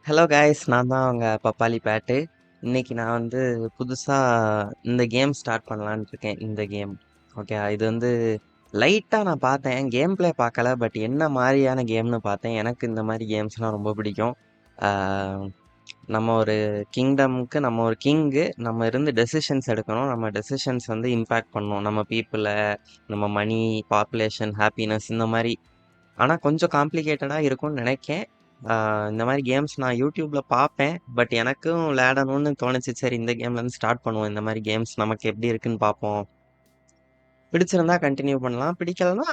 Hello guys, நான் தான் அவங்க பப்பாளி பேட்டு. இன்னைக்கு நான் வந்து புதுசாக இந்த கேம் ஸ்டார்ட் பண்ணலான்னு இருக்கேன். இந்த கேம் ஓகே. இது வந்து லைட்டாக நான் பார்த்தேன், கேம் ப்ளே பார்க்கல. பட் என்ன மாதிரியான கேம்னு பார்த்தேன். எனக்கு இந்த மாதிரி கேம்ஸ்லாம் ரொம்ப பிடிக்கும். ஆஹ் நம்ம ஒரு கிங்டம்க்கு நம்ம ஒரு கிங்கு, நம்ம இருந்து டெசிஷன்ஸ் எடுக்கணும். நம்ம டெசிஷன்ஸ் வந்து இம்பேக்ட் பண்ணணும் நம்ம பீப்புளை, நம்ம மணி, பாப்புலேஷன், ஹாப்பினஸ், இந்த மாதிரி. ஆனால் கொஞ்சம் காம்ப்ளிகேட்டடாக இருக்கும்னு நினைக்கேன். இந்த மாதிரி கேம்ஸ் நான் யூடியூப்ல பார்ப்பேன். பட் எனக்கும் விளையாடணும்னு தோணுச்சு. சரி, இந்த கேம்லேருந்து ஸ்டார்ட் பண்ணுவோம். இந்த மாதிரி கேம்ஸ் நமக்கு எப்படி இருக்குன்னு பார்ப்போம். பிடிச்சிருந்தா கண்டினியூ பண்ணலாம், பிடிக்கலன்னா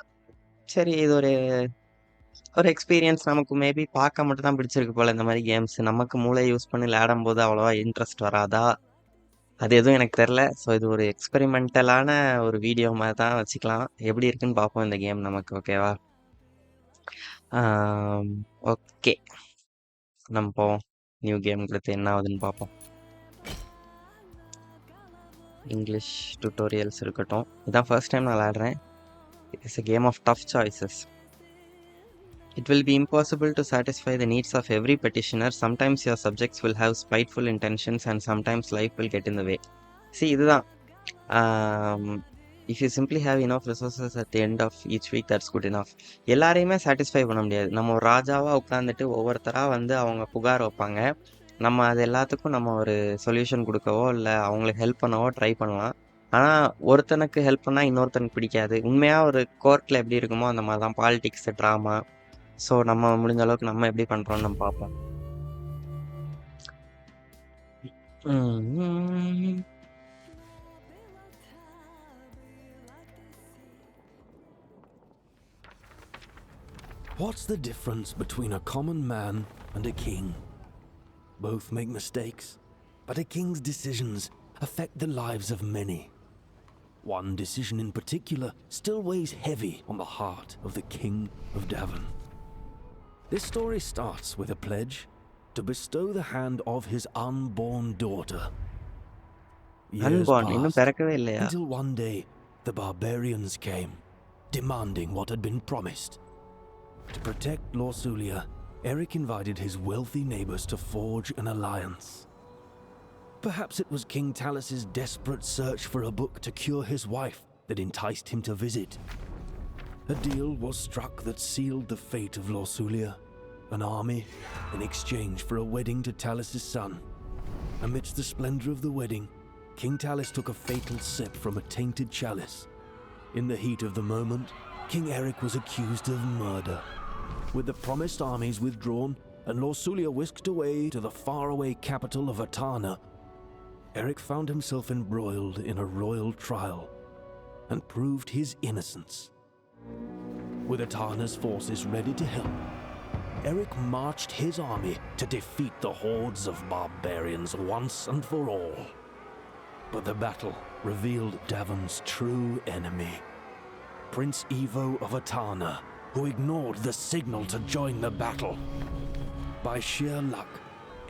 சரி, இது ஒரு ஒரு எக்ஸ்பீரியன்ஸ். நமக்கு மேபி பார்க்க மட்டும் தான் பிடிச்சிருக்கு போல இந்த மாதிரி கேம்ஸ். நமக்கு மூளை யூஸ் பண்ணி விளையாடும் போது அவ்வளோவா இன்ட்ரெஸ்ட் வராதா, அது எதுவும் எனக்கு தெரில. ஸோ இது ஒரு எக்ஸ்பெரிமெண்டலான ஒரு வீடியோ மாதிரி தான் வச்சுக்கலாம். எப்படி இருக்குன்னு பார்ப்போம் இந்த கேம் நமக்கு. ஓகேவா? ஓகே, நம்ம போவோம். நியூ கேம் கொடுத்து என்ன ஆகுதுன்னு பார்ப்போம். இங்கிலீஷ் டியூட்டோரியல்ஸ் இருக்கட்டும். இதான் ஃபர்ஸ்ட் டைம் நான் விளையாடுறேன். It's a game of tough choices. It will be impossible to satisfy the needs of every petitioner. Sometimes your subjects will have spiteful intentions and sometimes life will get in the way. See, இதுதான். If you simply have enough resources at the end of each week, that's good enough. எல்லாரையுமே satisfy பண்ண முடியாது. நம்ம ஒரு ராஜாவாக உட்காந்துட்டு ஒவ்வொருத்தராக வந்து அவங்க புகார் வைப்பாங்க. நம்ம அது எல்லாத்துக்கும் நம்ம ஒரு சொல்யூஷன் கொடுக்கவோ இல்லை அவங்களுக்கு ஹெல்ப் பண்ணவோ ட்ரை பண்ணலாம். ஆனால் ஒருத்தனுக்கு ஹெல்ப் பண்ணால் இன்னொருத்தனுக்கு பிடிக்காது. உண்மையாக ஒரு கோர்ட்டில் எப்படி இருக்குமோ அந்த மாதிரி தான் பாலிடிக்ஸ், ட்ராமா. ஸோ நம்ம முடிஞ்ச அளவுக்கு நம்ம எப்படி பண்ணுறோம்னு நம்ம பார்ப்போம். What's the difference between a common man and a king? Both make mistakes, but a king's decisions affect the lives of many. One decision in particular still weighs heavy on the heart of the King of Davon. This story starts with a pledge to bestow the hand of his unborn daughter. Years unborn இன்னும் passed பிறக்கவே இல்லையா? until one day the barbarians came, demanding what had been promised. To protect Lorsulia, Eric invited his wealthy neighbors to forge an alliance. Perhaps it was King Talus's desperate search for a book to cure his wife that enticed him to visit. A deal was struck that sealed the fate of Lorsulia, an army in exchange for a wedding to Talus's son. Amidst the splendor of the wedding, King Talus took a fatal sip from a tainted chalice. In the heat of the moment, King Eric was accused of murder. With the promised armies withdrawn and Lorsulia whisked away to the faraway capital of Atana, Eric found himself embroiled in a royal trial and proved his innocence. With Atana's forces ready to help, Eric marched his army to defeat the hordes of barbarians once and for all. But the battle revealed Davon's true enemy, Prince Ivo of Atana, who ignored the signal to join the battle. By sheer luck,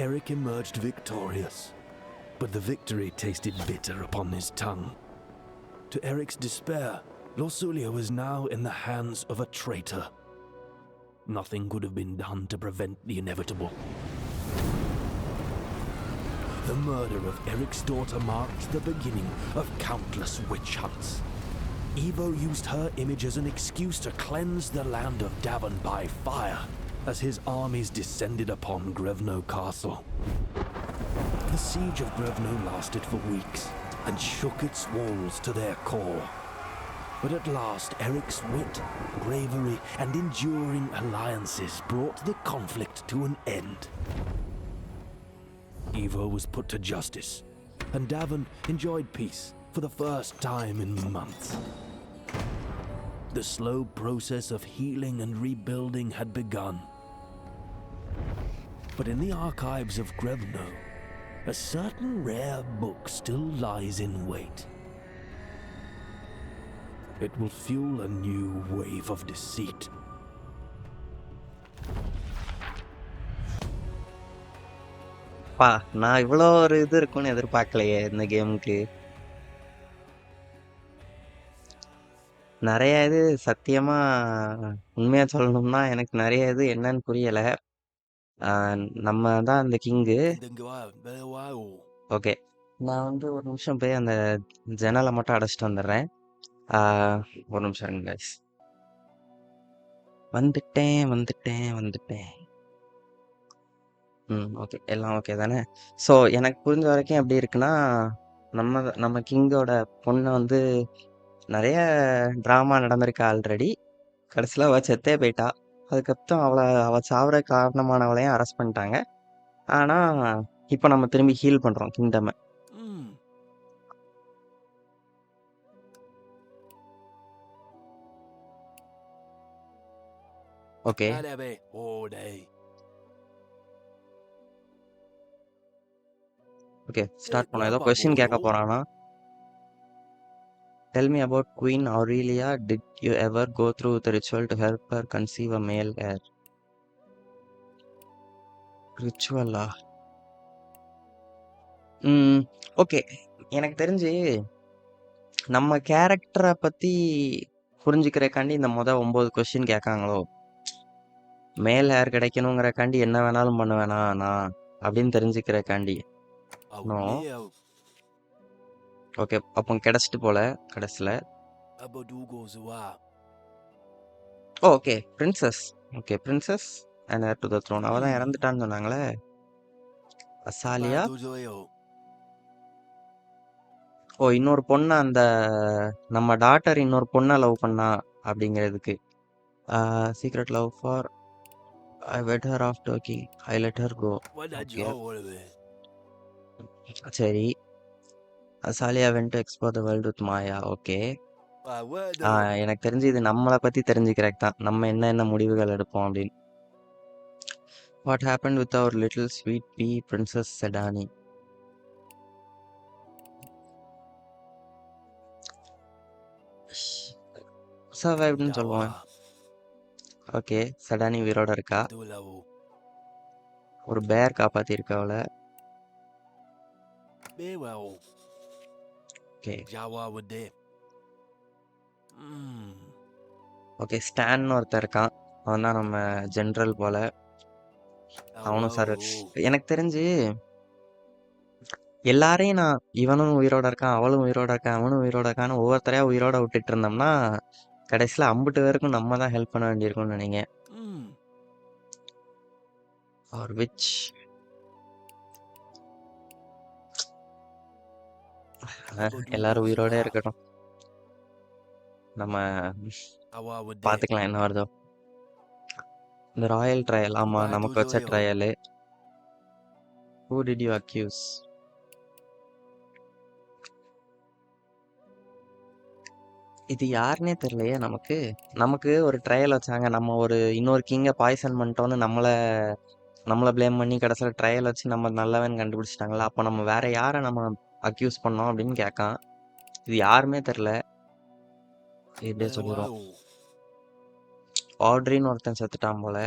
Eric emerged victorious, but the victory tasted bitter upon his tongue. To Eric's despair, Lorsulia was now in the hands of a traitor. Nothing could have been done to prevent the inevitable. The murder of Eric's daughter marked the beginning of countless witch hunts. Ivo used her image as an excuse to cleanse the land of Davon by fire as his armies descended upon Grevno Castle. The siege of Grevno lasted for weeks and shook its walls to their core. But at last, Eric's wit, bravery, and enduring alliances brought the conflict to an end. Ivo was put to justice, and Davon enjoyed peace for the first time in months. The slow process of healing and rebuilding had begun. But in the archives of Grevno, a certain rare book still lies in wait. It will fuel a new wave of deceit. நான் இவ்வளோ ஒரு இது இருக்கும்னு எதிர்பார்க்கலையே இந்த கேமுக்கு. நிறைய இது சத்தியமா உண்மையா சொல்லணும்னா எனக்கு நிறைய இது என்னன்னு புரியல. நம்ம தான் அந்த கிங்கு. Wow. ஓகே. நான் வந்து ஒரு நிமிஷம் போய் அந்த ஜன்னலை மட்டும் அடைச்சிட்டு வந்துடுறேன். ஆ, ஒரு நிமிஷம் இருங்க guys. வந்துட்டேன். ஓகே. எல்லாம் ஓகே தானே? ஸோ எனக்கு புரிஞ்ச வரைக்கும் எப்படி இருக்குன்னா, நம்ம கிங்கோட பொண்ணை வந்து நிறைய ட்ராமா நடந்திருக்கு ஆல்ரெடி. கடைசியில் அவள் செத்தே போயிட்டா. அதுக்கப்புறம் அவள் சாவற காரணமானவளையும் அரெஸ்ட் பண்ணிட்டாங்க. ஆனால் இப்போ நம்ம திரும்பி ஹீல் பண்ணுறோம் கிங்டமை. Mm. Okay. Nadabe. All day. Okay start பண்ணோம். ஏதோ Grandpa கொஸ்டின் கேட்க boy. போகிறானா? Tell me about Queen Aurelia. Did you ever go through the ritual to help her conceive a male heir? ரிச்சுவலா? ஓகே. எனக்கு தெரிஞ்சு நம்ம கேரக்டரை பத்தி புரிஞ்சுக்கிறக்காண்டி இந்த 9 கொஸ்டின் கேட்காங்களோ. மேல் ஹேர் கிடைக்கணுங்கிறக்காண்டி என்ன வேணாலும் பண்ணுவேனா நான் அப்படின்னு தெரிஞ்சுக்கிறக்காண்டி. Oh, no. Leo. ஓகே அப்போ கிடைச்சிட்டு போல கடைசியில். Abadugozuwa. Okay princess. Okay princess and heir to the throne. அவள் தான் இறந்துட்டான்னு சொன்னாங்களே. அசாலியா. Baduzoyo. ஓ இன்னொரு பொண்ணை அந்த நம்ம டாட்டர் இன்னொரு பொண்ணை லவ் பண்ணா அப்படிங்கிறதுக்கு. Secret love for I wed her after king I let her go. What did okay you hold it? சரி. Azalea went to explore the world with Maya. Okay. What எனக்கு தெரிஞ்சு இது நம்மளை பற்றி தெரிஞ்சுக்கிறக்கு தான். நம்ம என்ன முடிவுகள் எடுப்போம் அப்படின்னு. What happen with our little sweet pea princess Sedani. சர்வைவ்டுன்னு சொல்லுவேன். ஓகே செடானி உயிரோட இருக்கா. Dulawo. ஒரு பேர் காப்பாத்திருக்கா அவளை. Bewao. Okay Jawa would de. Okay ஸ்டான்னு ஒருத்தன் இருக்கான். அவன் தான் நம்ம ஜென்ரல் போல. அவனும் சார் எனக்கு தெரிஞ்சு எல்லாரையும் நான் இவனும் உயிரோட இருக்கான் அவளும் உயிரோட இருக்கான் அவனும் உயிரோட இருக்கான்னு ஒவ்வொருத்தரையா உயிரோட விட்டுட்டு இருந்தோம்னா கடைசியில் 50 பேருக்கும் நம்ம தான் ஹெல்ப் பண்ண வேண்டியிருக்கும்னு நினைக்கிறேன். Or which எல்லாரும் உயிரோட இருக்கட்டும். நம்ம பார்த்துக்கலாம் என்ன வருதோ. இந்த ராயல் ட்ரையல். ஆமா நமக்கு வச்ச trial. Who did you accuse? இது யாருன்னே தெரியலையே நமக்கு. நமக்கு ஒரு ட்ரையல் வச்சாங்க. நம்ம ஒரு இன்னொரு கிங்கை பாய்சன் பண்ணிட்டோன்னு நம்மளை ப்ளேம் பண்ணி கடைசியில் ட்ரையல் வச்சு நம்ம நல்லவன் கண்டுபிடிச்சிட்டாங்களா. அப்போ நம்ம வேற யாரை நம்ம அக்யூஸ் பண்ணோம் அப்படின்னு கேட்கான். இது யாருமே தெரில. இப்படியே சொல்லிடுவோம். ஆட்ரின்னு ஒருத்தன் செத்துட்டான் போல.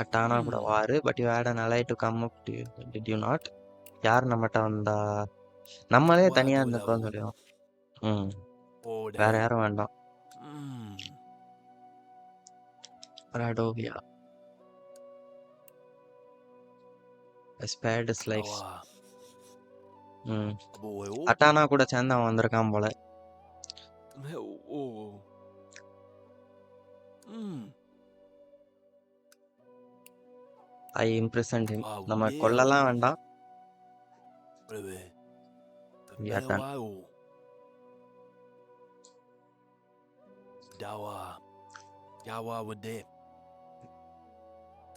அட்டானா கூட வாரு. But you had an ally to come up to you. Did you not? யார் நம்மகிட்ட வந்தா? நம்மளே தனியா இருந்தப்போன்னு சொல்லிடுவோம். வேற யாரும் வேண்டாம். ராடோவியா. Spared his life. அட்டானா கூட சேர்ந்து அவன் வந்திருக்கான் போல. I imprisoned him. நம்ம கொல்லலாம் வேண்டாம். Jawa would de.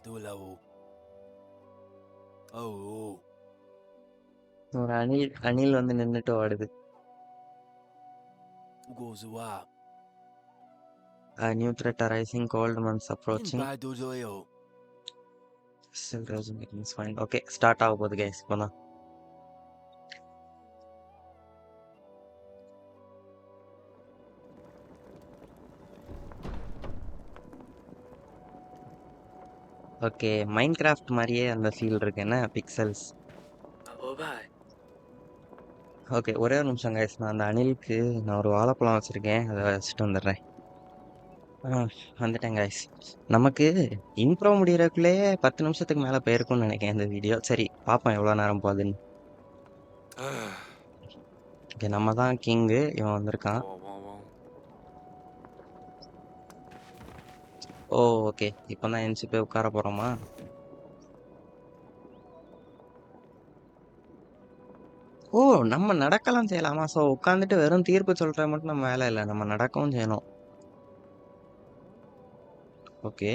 Dulawo. ஒரு அணில் வந்து நின்னுட்டு ஓடுது. Ugozuwa. A new threat arising. Cold months approaching. Baduzoyo. Still resonating. Fine. Okay, start ஆக போகுது guys. இப்போதான். ஓகே மைன்கிராஃப்ட் மாதிரியே அந்த ஃபீல் இருக்கு. என்ன பிக்சல்ஸ். ஓகே ஒரே ஒரு நிமிஷம் கைஸ். நான் அந்த அணிலுக்கு நான் ஒரு வாழைப்பழம் வச்சுருக்கேன். அதை வச்சுட்டு வந்துடுறேன். ஆ வந்துட்டேன் கைஸ். நமக்கு இன்ட்ரோ முடியறதுக்குள்ளேயே 10 நிமிஷத்துக்கு மேல போயிருக்கும்னு நினைக்கிறேன் இந்த வீடியோ. சரி பார்ப்போம் எவ்வளோ நேரம் போகுதுன்னு. ஓகே நம்ம தான் கிங்கு, இவன் வந்திருக்கான். ஓ ஓகே இப்போ தான் எந்திச்சு போய் உட்கார போகிறோமா? ஓ நம்ம நடக்கலாம் செய்யலாமா? ஸோ உட்காந்துட்டு வெறும் தீர்ப்பு சொல்கிற மட்டும் நம்ம வேலை இல்லை, நம்ம நடக்கவும் செய்யணும். ஓகே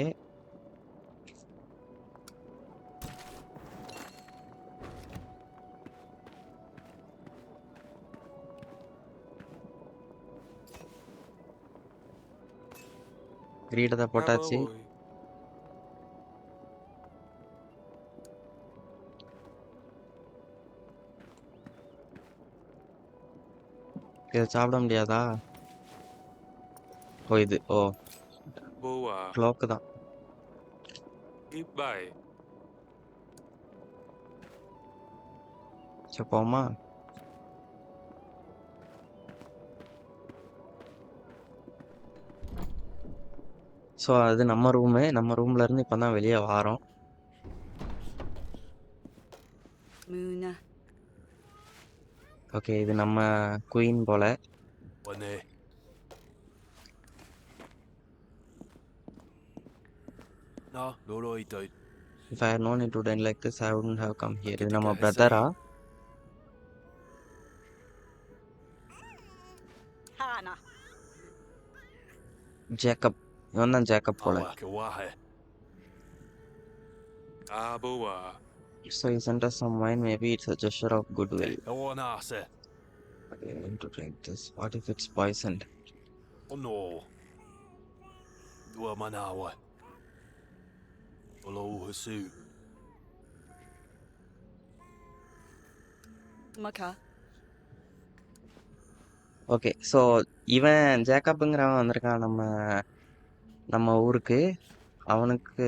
கிரீடத்தை போட்டாச்சு. இதை சாப்பிட முடியாதா? ஓ இது ஓ க்ளோக்கு தான். சரி போமா. ஸோ அது நம்ம ரூமு, நம்ம ரூம்ல இருந்து இப்போ தான் வெளியே வாரோம். Muna. ஓகே இது நம்ம குயின் போல. One there. No, not I don't. If I had known it would end like this, I wouldn't have come here. இது Get நம்ம the guy பிரதரா? Hana. ஜேக்கப். இவன் தான் ஜேக்கப் போல. Kawahe. So he sent us some wine. Maybe it's a gesture of goodwill. Oh, no, sir. I want to drink this. What if it's poisoned? Oh, no. Well, man, now. Hello, Hasu. Maka. Okay so இவன் ஜேக்கப்புங்கிறவன் வந்திருக்கான் நம்ம ஊருக்கு. அவனுக்கு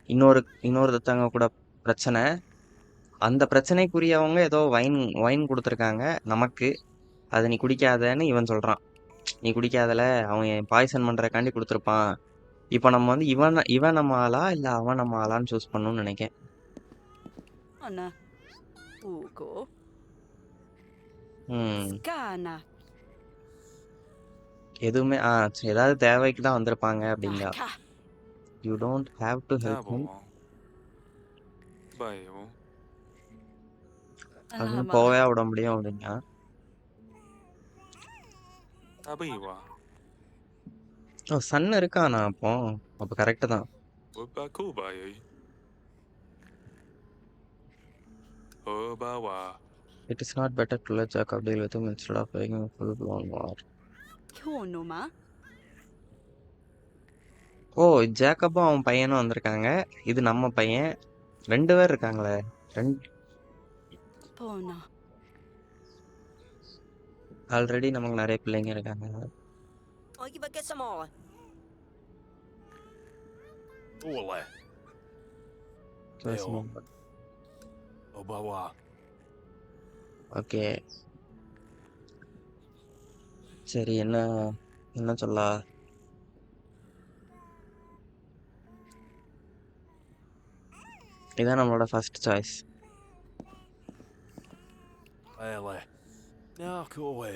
இன்னொருத்தவங்க கூட பிரச்சனை. அந்த பிரச்சனைக்குரியவங்க ஏதோ வைன் கொடுத்துருக்காங்க நமக்கு. அதை நீ குடிக்காதன்னு இவன் சொல்கிறான். நீ குடிக்காதல, அவன் பாய்சன் பண்ணுறக்காண்டி கொடுத்துருப்பான். இப்போ நம்ம வந்து இவன் நம்ம ஆளா இல்லை அவன் நம்ம ஆளான்னு சூஸ் பண்ணணும்னு நினைக்கேன். Anna. Ugo. Skana. எதுவுமே ஏதாவது தேவைக்கு தான் வந்திருப்பாங்க அப்படிங்களா? Maka. You don't have to help him. அது போவே விட முடியும் அப்படின்னா ஓ சன் இருக்கானா? அப்போ கரெக்டு தான். It is not better to let Jacob deal with him instead of making a full-blown war. Kionoma. ஓ ஜேக்கப்பும் அவன் பையனும் வந்திருக்காங்க. இது நம்ம பையன். 2 பேர் இருக்காங்களே. Pona. ஆல்ரெடி நமக்கு நிறைய பிள்ளைங்க இருக்காங்க. I'll give get some more. Ole. Obawa. Okay சரி என்ன சொல்ல? இதான் நம்மளோட first choice. Ele. Now, go away.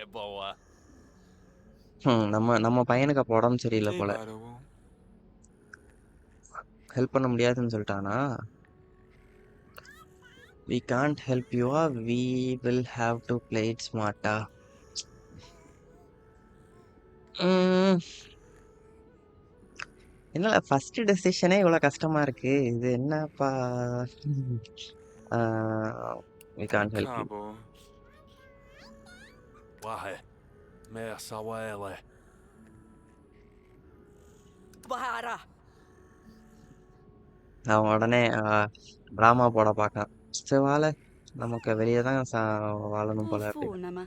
Ebola. நம்ம பையனுக்கு அப்போ உடம்பு சரியில்லை போல. ஹெல்ப் பண்ண முடியாதுன்னு சொல்லிட்டானா? We can't help you. We will have to play it smarter. என்னல ஃபர்ஸ்ட் டெசிஷனே இவ்வளவு கஷ்டமா இருக்கு. இது என்னப்பா? We can't help you. Wahe. Mea sawele. Bahara. அவன் உடனே டிராமா போட பார்க்கான். சரி வாழ, நமக்கு வெளியே தான் வாழணும் போல அப்படின்னு. Ufunama.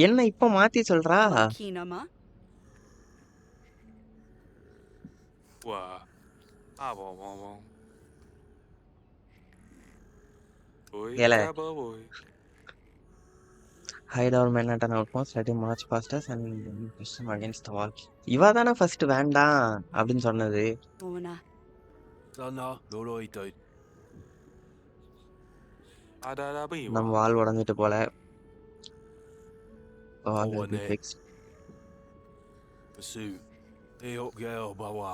என்ன இப்ப மாத்தி சொல்றா? Kinama. ஏல hide our men at an outpost, let him march past us and push him against the wall. இவ தானே ஃபர்ஸ்ட் வேண்டாம் அப்படின்னு சொன்னது. Ona. Sana, Loroitoi. நம்ம வால் உடஞ்சிட்டு போல. All will be Owane. fixed. Pursue. Eokgeo Bawa.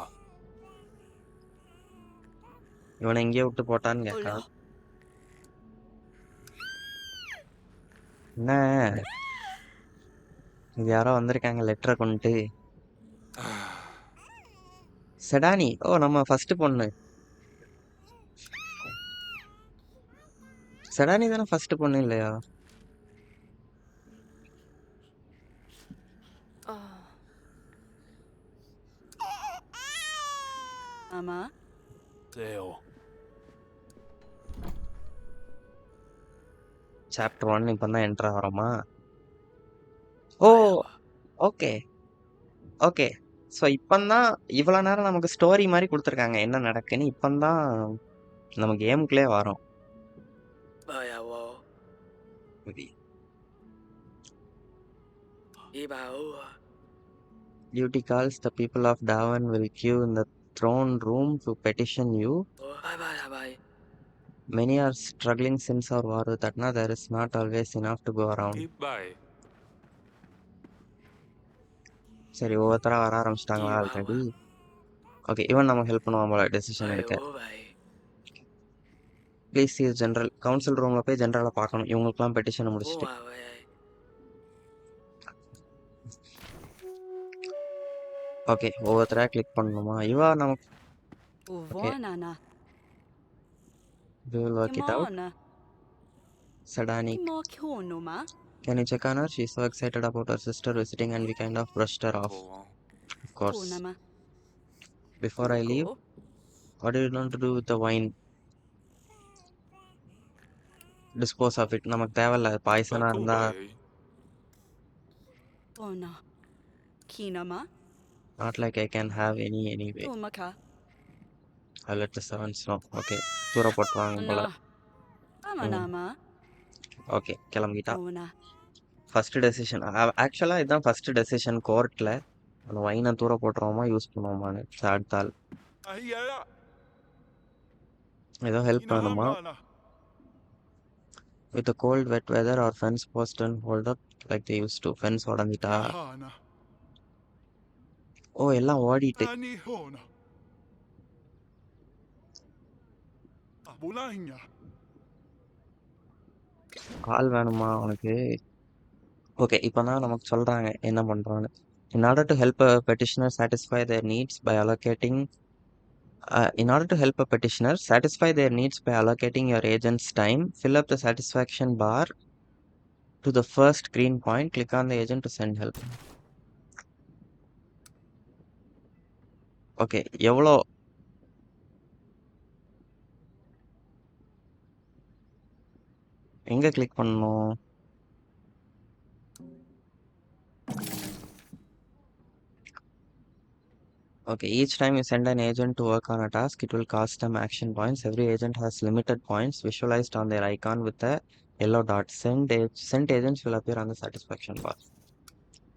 இவனை எங்கேயோ விட்டு போட்டான்னு Ola. கேட்கான். என்ன இது யாரோ வந்திருக்காங்க லெட்டரை கொண்டுட்டு. செடானி, ஓ நம்ம ஃபர்ஸ்ட் பொண்ணு. செடானி தானே ஃபர்ஸ்ட் பொண்ணு இல்லையா? Ama. Theo. சாப்டர் 1 இப்போ தான் என்டர் ஆகிறோமா? ஓ ஓகே ஓகே. ஸோ இப்போந்தான் இவ்வளோ நேரம் நமக்கு ஸ்டோரி மாதிரி கொடுத்துருக்காங்க என்ன நடக்குன்னு. இப்போந்தான் நம்ம கேமுக்குள்ளே வரோம். Bayawo. Ibaua. Duty calls, the people of Davan will queue in the throne room to petition you. Bye. Many are struggling since our war with Atna. There is not always enough to go around. Goodbye. சரி ஒவ்வொருத்தரா வர ஆரம்பிச்சிட்டாங்களா already? Okay, இவன் நமக்கு help பண்ணுவான் போல decision எடுக்க. Please C general council ரூமில் போய் ஜென்ரலை பார்க்கணும் இவங்களுக்குலாம் பெட்டிஷனை முடிச்சுட்டு. ஓகே, ஒவ்வொருத்தரா கிளிக் பண்ணணுமா? இவா நமக்கு Uvonana. we will work it out. Imona. Sadani, Imo kionoma. can you check on her? She's so excited about her sister visiting and we kind of brushed her off. Of course. Konama. Before I leave, what do you want to do with the wine? Dispose of it. நமக்கு தேவையில்ல, பாய்சனா இருந்தா. Ona. Kinama. Not like I can have any anyway. Umaka. I'll let the servants know. Okay, தூர போட்டுவாங்க போல. Amanama. Okay, கிளம்பிட்டா. Ona. First decision ஆக்சுவலாக இதுதான் first decision கோர்ட்டில். அந்த வைனை தூர போட்டுருவோமா யூஸ் பண்ணுவோமான்னு அடுத்தாள் ஏதோ ஹெல்ப் பண்ணணுமா? With the cold wet weather our fence post and hold up like they used to. Fence உடஞ்சிட்டா. ஓ எல்லாம் ஓடிட்டு. ஆள் வேணுமா உனக்கு? ஓகே, இப்போ தான் நமக்கு சொல்கிறாங்க என்ன பண்ணுறோன்னு. In order to help a petitioner satisfy their needs by allocating your agent's time, fill up the satisfaction bar to the first green point. Click on the agent to send help. Okay, எவ்வளோ? எங்கே click பண்ணணும்? Okay, each time you send an agent to work on a task, it will cost them action points. Every agent has limited points visualized on their icon with a yellow dot. Sent agents will appear on the satisfaction bar.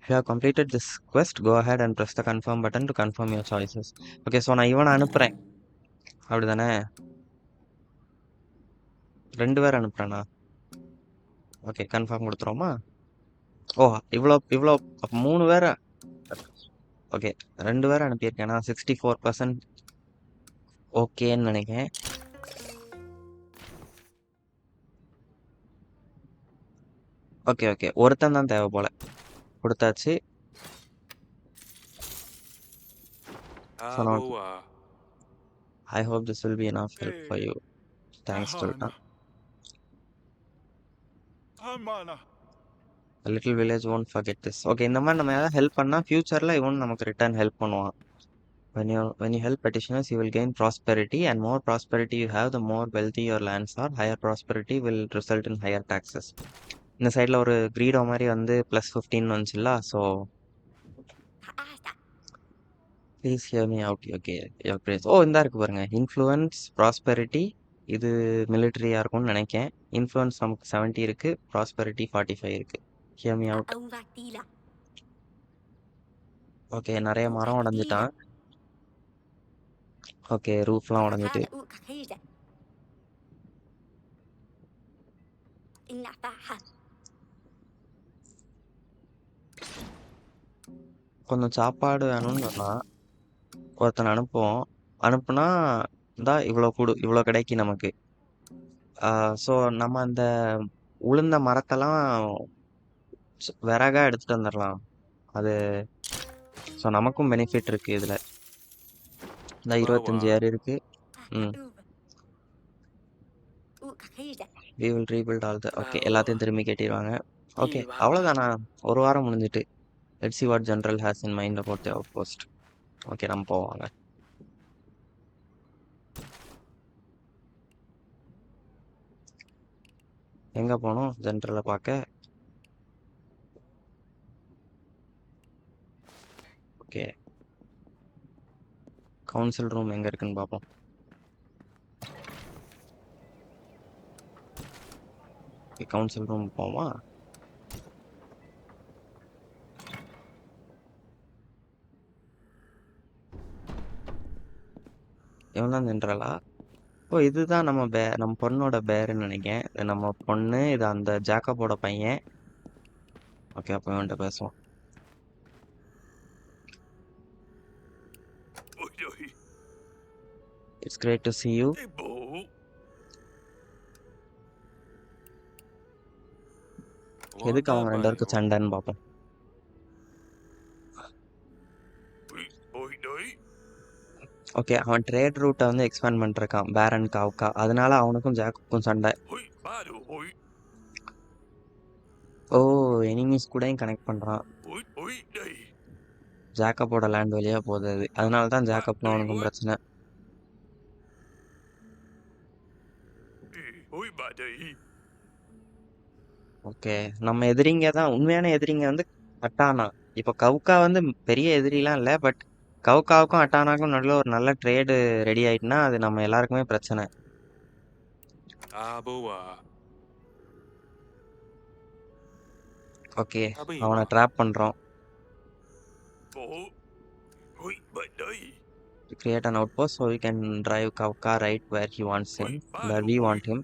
If you have completed this quest, go ahead and press the confirm button to confirm your choices. Okay, so நான் இவனை அனுப்புகிறேன் அப்படி தானே? 2 பேர் அனுப்புகிறேண்ணா. Okay, confirm கொடுத்துருவோமா? ஓ இவ்வளோ 3 பேரை. Okay, 2 பேரை அனுப்பியிருக்கேன். 64% ஓகேன்னு நினைக்கிறேன். ஓகே, ஒருத்தன் தான் தேவை போல. கொடுத்தாச்சு. I hope this will be enough help for you. Thanks சொல்லிட்டான். A little village won't forget this. Okay, இந்த மாதிரி நம்ம ஏதாவது ஹெல்ப் பண்ணால் ஃபியூச்சரில் இவன் நமக்கு ரிட்டர்ன் ஹெல்ப் பண்ணுவான். When you help petitioners, you will gain prosperity, and more prosperity you have, the more wealthy your lands are. Higher prosperity will result in higher taxes. இந்த சைடில் ஒரு கிரீடோ மாதிரி வந்து +15 வந்துச்சுல்ல. So please hear me out. Okay, ஓ இந்த இருக்கு பாருங்க, இன்ஃப்ளூயன்ஸ் ப்ராஸ்பெரிட்டி. இது மிலிட்ரியாக இருக்கும்னு நினைக்கேன். இன்ஃப்ளூயன்ஸ் நமக்கு 70 இருக்குது, ப்ராஸ்பெரிட்டி 45 இருக்குது. Hear me out. ông vạc đi là okay நிறைய u மரம் vạc đi là உடஞ்சிட்டான். ஓகே ரூஃப்லாம் khá உடஞ்சிட்டு. là u khá hay là in ngã ta hả கொஞ்சம் சாப்பாடு வேணும்னு சொன்னான். ஒருத்தனை அனுப்புவோம். அனுப்புனா இந்தா இவ்வளோ கிடைக்கும் நமக்கு. ஸோ நம்ம அந்த உளுந்த மரத்தெல்லாம் விறகா எடுத்துட்டு வந்துடலாம். அது ஸோ நமக்கும் பெனிஃபிட் இருக்கு இதில். இந்த 25 ஏர் இருக்கு. ம் u khá hay là we will rebuild all the okay Wow. எல்லாத்தையும் திரும்பி கட்டிடுவாங்க. Okay Wow. அவ்வளோதானா? ஒரு வாரம் முடிஞ்சிட்டு. Let's see what general has in mind about the outpost. Okay நம்ம போவாங்க. எங்கே போகணும் ஜென்ரலை பார்க்க? ஓகே கவுன்சில் ரூம் எங்கே இருக்குன்னு பார்ப்போம். கவுன்சில் ரூம் போமா? இவன் தான் ஜென்ரலா? ஓ இதுதான் நம்ம பொண்ணோட பேருன்னு நினைக்கிறேன். இது நம்ம பொண்ணு, இது அந்த ஜாக்கபோட பையன். ஓகே அப்போ இவன்கிட்ட பேசுவோம். It's great to see you. எதுக்கு அவங்க ரெண்டு பேருக்கும் சண்டைன்னு பார்ப்போம். ஓகே அவன் ட்ரேட் ரூட்டை வந்து எக்ஸ்பேண்ட் பண்ணிருக்கான் பேரன் காவுக்கா. அதனால அவனுக்கும் ஜாக்குக்கும் சண்டை. ஓ எனிமீஸ் கூடயும் கனெக்ட் பண்ணுறான். ஜாக்கப்போட லேண்ட் வழியாக போகுது அது. அதனால தான் ஜாக்கப்னு அவனுக்கும் பிரச்சனை. ஓகே நம்ம எதிரிங்க தான் உண்மையான எதிரிங்க வந்து அட்டானா. இப்போ கவுக்கா வந்து பெரிய எதிரிலாம் இல்லை. பட் கவுக்காவுக்கும் அட்டானாக்கும் நடுவில் ஒரு நல்ல ட்ரேடு ரெடி ஆயிட்டுனா அது நம்ம எல்லாருக்குமே பிரச்சனை. ஓகே அவனை ட்ராப் பண்ணுறோம். Create an outpost so we can drive Kavka right where he wants him, where we want him.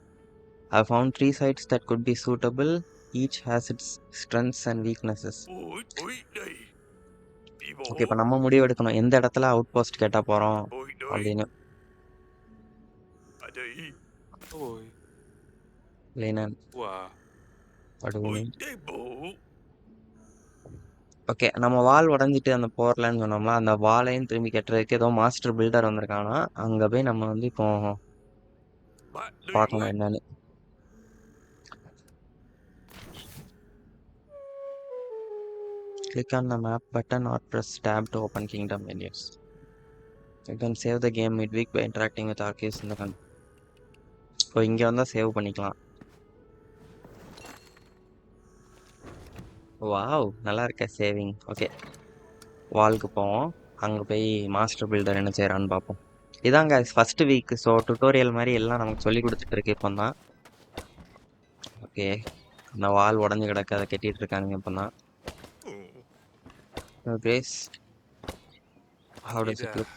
I found 3 sites that could be suitable. Each has its strengths and weaknesses. Okay இப்போ நம்ம முடிவு எடுக்கணும் எந்த இடத்துல out post கேட்டா போறோம் அப்படின்னு. லேனன் okay நம்ம வால் உடஞ்சிட்டு அந்த போர்லன்னு சொன்னோம்னா அந்த வாலையும் திரும்பி கட்டுறதுக்கு ஏதோ மாஸ்டர் பில்டர் வந்திருக்கானா. அங்கே போய் நம்ம வந்து இப்போ பார்க்கணும் என்னன்னு. Click on the map button or press tab to open kingdom menus. You can save the game midweek by interacting with archives in the country. So இங்கே வந்தால் சேவ் பண்ணிக்கலாம். வாவ் நல்லா இருக்க சேவிங். ஓகே வால்க்கு போவோம். அங்கே போய் மாஸ்டர் பில்டர் என்ன செய்கிறான்னு பார்ப்போம். இதாங்க ஃபஸ்ட்டு வீக். ஸோ டுட்டோரியல் மாதிரி எல்லாம் நமக்கு சொல்லி கொடுத்துட்ருக்கு இப்போ தான். ஓகே அந்த வால் உடஞ்சி கிடக்க அதை கட்டிகிட்டு இருக்காங்க இப்போ தான். Grace how does it look?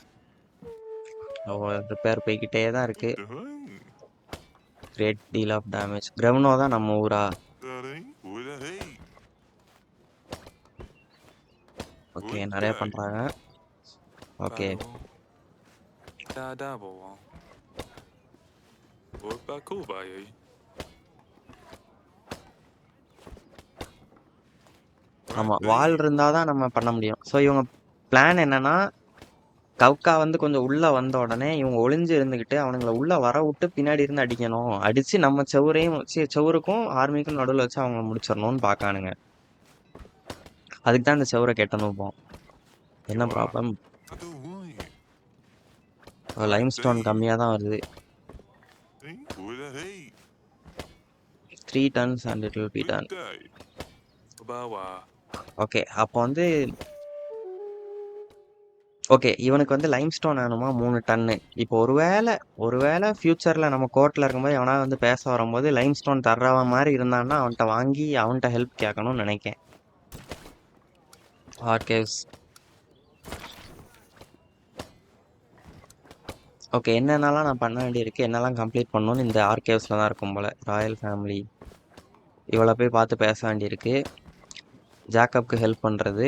Repair போய்கிட்டே தான் இருக்கு. Great deal of damage. கிரவுனோ தான் நம்ம ஊரா? ஓகே நிறைய பண்ணுறாங்க. ஓகே ஆமாம் வால் இருந்தால் தான் நம்ம பண்ண முடியும். ஸோ இவங்க பிளான் என்னன்னா கவுக்கா வந்து கொஞ்சம் உள்ளே வந்த உடனே இவங்க ஒளிஞ்சு இருந்துக்கிட்டு அவனுங்களை உள்ளே வர விட்டு பின்னாடி இருந்து அடிக்கணும். அடித்து நம்ம செவரையும் செவருக்கும் ஆர்மிக்கும் நடுவில் வச்சு அவங்க முடிச்சிடணும்னு பார்க்கானுங்க. அதுக்கு தான் இந்த செவரை கெட்டணும் போம். என்ன ப்ராப்ளம்? லைம் ஸ்டோன் கம்மியாக தான் வருது. 3 tons and it will be done. Okay அப்போ வந்து ஓகே. இவனுக்கு வந்து லைம்ஸ்டோன் வேணுமா 3 டன்னு. இப்போ ஒருவேளை ஃபியூச்சர்ல நம்ம கோர்ட்ல இருக்கும்போது எவனா வந்து பேச வரும்போது லைம்ஸ்டோன் தர்றவன் மாரி இருந்தான்னா, அவன்ட்ட வாங்கி அவன்ட்ட ஹெல்ப் கேட்கணும்னு நெனைக்கேன். ஆர்கைவ்ஸ். ஓகே. என்னென்னலாம் நான் பண்ண வேண்டியிருக்கு, என்னலாம் கம்ப்ளீட் பண்ணணும்னு இந்த ஆர்கைவ்ஸ்ல தான் இருக்கும் போல. Royal family. இவள போய் பார்த்து பேச வேண்டியிருக்கு. ஜேக்கப்க்கு ஹெல்ப் பண்றது.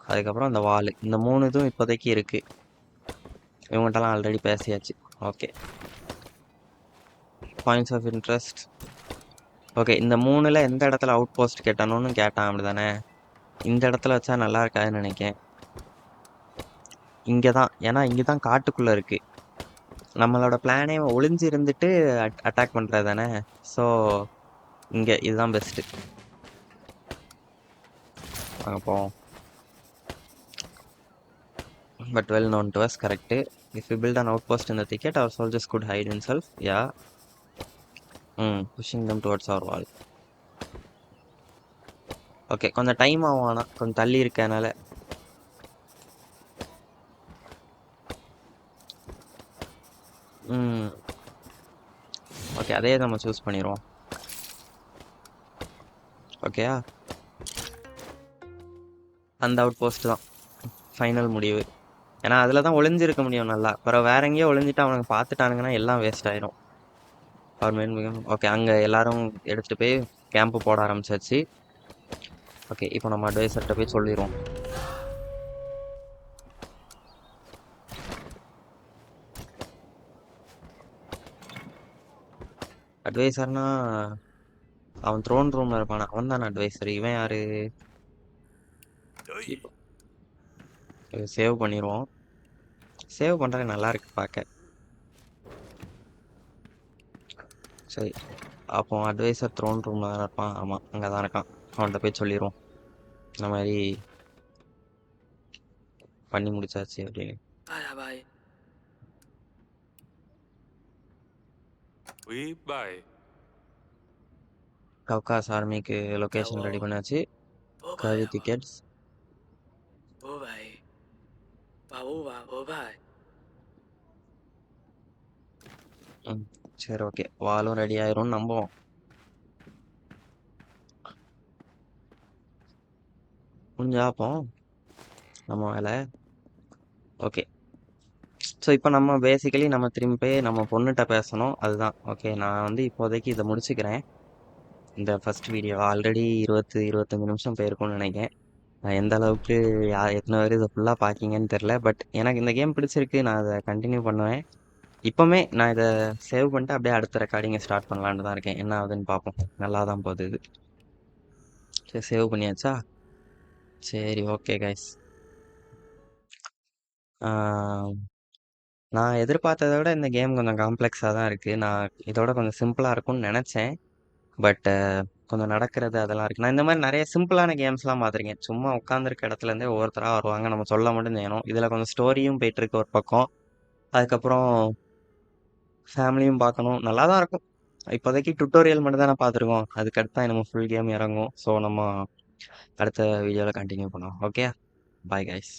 அதுக்கப்புறம் அந்த வாலு. இந்த 3 இதுவும் இப்போதைக்கு இருக்கு. இவங்கள்ட்டலாம் ஆல்ரெடி பேசியாச்சு. Okay. Points of interest. Okay. இந்த 3ல எந்த இடத்துல அவுட் போஸ்ட் கட்டணும்னு கேட்டான் அப்படிதானே? இந்த இடத்துல வச்சா நல்லா இருக்காதுன்னு நினைக்கேன். இங்கே தான். ஏன்னா இங்கே தான் காட்டுக்குள்ளே இருக்கு. நம்மளோட பிளானே ஒளிஞ்சு இருந்துட்டு அட்டாக் பண்ணுறது தானே. ஸோ இங்கே இதுதான் பெஸ்ட்டு. அங்கே போவோம். But well known to us, correct. If we build an outpost in the thicket, our soldiers could hide themselves. Yeah. Pushing them towards our wall. Okay. கொஞ்சம் டைம் ஆகும், ஆனால் கொஞ்சம் தள்ளி இருக்கனால. ஓகே. அதே நம்ம சூஸ் பண்ணிடுவோம். ஓகேயா? அந்த அவுட் போஸ்ட் தான் ஃபைனல் முடிவு. ஏன்னா அதில் தான் ஒளிஞ்சிருக்க முடியும் நல்லா. அப்புறம் வேற எங்கேயோ ஒளிஞ்சிட்டு அவனுக்கு பார்த்துட்டானுங்கன்னா எல்லாம் வேஸ்ட் ஆயிரும். அவர் மெயின். ஓகே. அங்கே எல்லாரும் எடுத்துகிட்டு போய் கேம்ப்பு போட ஆரம்பிச்சாச்சு. ஓகே. இப்போ நம்ம அட்வைசர்கிட்ட போய் சொல்லிடுவோம். அட்வைசர்னா அவன் த்ரோன் ரூம்ல இருப்பானா? அவன் தானே அட்வைசர். இவன் யாரு? சேவ் பண்ணிடுவோம். சேவ் பண்ணுறது நல்லா இருக்கு பார்க்க. சரி. அப்போ அட்வைசர் த்ரோன் ரூமில் தான் இருப்பான். ஆமாம், அங்கே தான் இருக்கான். அவன்கிட்ட போய் சொல்லிடுவோம் இந்த மாதிரி பண்ணி முடிச்சாச்சு அப்படின்னு. Bye bye. We bye. கவ்காஸ் ஆர்மிக்கு லொக்கேஷன் ரெடி பண்ணாச்சு. கர்வி tickets. Bye bye. Bye bye. சரி, ஓகே. வாலும் ரெடி ஆயிரும்னு நம்புவோம். முடிஞ்சாப்போம் நம்ம வேலை. ஓகே. ஸோ இப்போ நம்ம பேசிக்கலி நம்ம திரும்பி போய் நம்ம பொண்ணுகிட்ட பேசணும். அதுதான். ஓகே. நான் வந்து இப்போதைக்கு இதை முடிச்சுக்கிறேன். இந்த ஃபர்ஸ்ட் வீடியோ ஆல்ரெடி 25 நிமிஷம் போயிருக்கும்னு நினைக்கிறேன். நான் எந்த அளவுக்கு எத்தனை பேர் இதை ஃபுல்லாக பார்க்கிங்கன்னு தெரில. பட் எனக்கு இந்த கேம் பிடிச்சிருக்கு. நான் அதை கண்டினியூ பண்ணுவேன். இப்போமே நான் இதை சேவ் பண்ணிட்டு அப்படியே அடுத்த ரெக்கார்டிங்கை ஸ்டார்ட் பண்ணலான்னு தான் இருக்கேன். என்ன ஆகுதுன்னு பார்ப்போம். நல்லா தான் போகுது இது. சரி, சேவ் பண்ணியாச்சா? சரி, ஓகே கைஸ். நான் எதிர்பார்த்ததை விட இந்த கேம் கொஞ்சம் காம்ப்ளெக்ஸாக தான் இருக்குது. நான் இதோட கொஞ்சம் சிம்பிளாக இருக்கும்னு நினச்சேன். பட் கொஞ்சம் நடக்கிறது அதெல்லாம் இருக்குது. நான் இந்த மாதிரி நிறைய சிம்பிளான கேம்ஸ்லாம் பார்த்துருக்கேன். சும்மா உட்காந்துருக்க இடத்துலேருந்தே ஒவ்வொருத்தராக வருவாங்க, நம்ம சொல்ல மட்டும் செய்யணும். இதில் கொஞ்சம் ஸ்டோரியும் போயிட்டுருக்கு ஒரு பக்கம். அதுக்கப்புறம் ஃபேமிலியும் பார்க்கணும். நல்லா தான் இருக்கும். இப்போதைக்கு டுட்டோரியல் மட்டும் தான் நான் பார்த்துருக்கோம். அதுக்கடுத்து தான் நம்ம ஃபுல் கேம் இறங்கும். ஸோ நம்ம அடுத்த வீடியோவில் கண்டினியூ பண்ணுவோம். Okay, bye guys.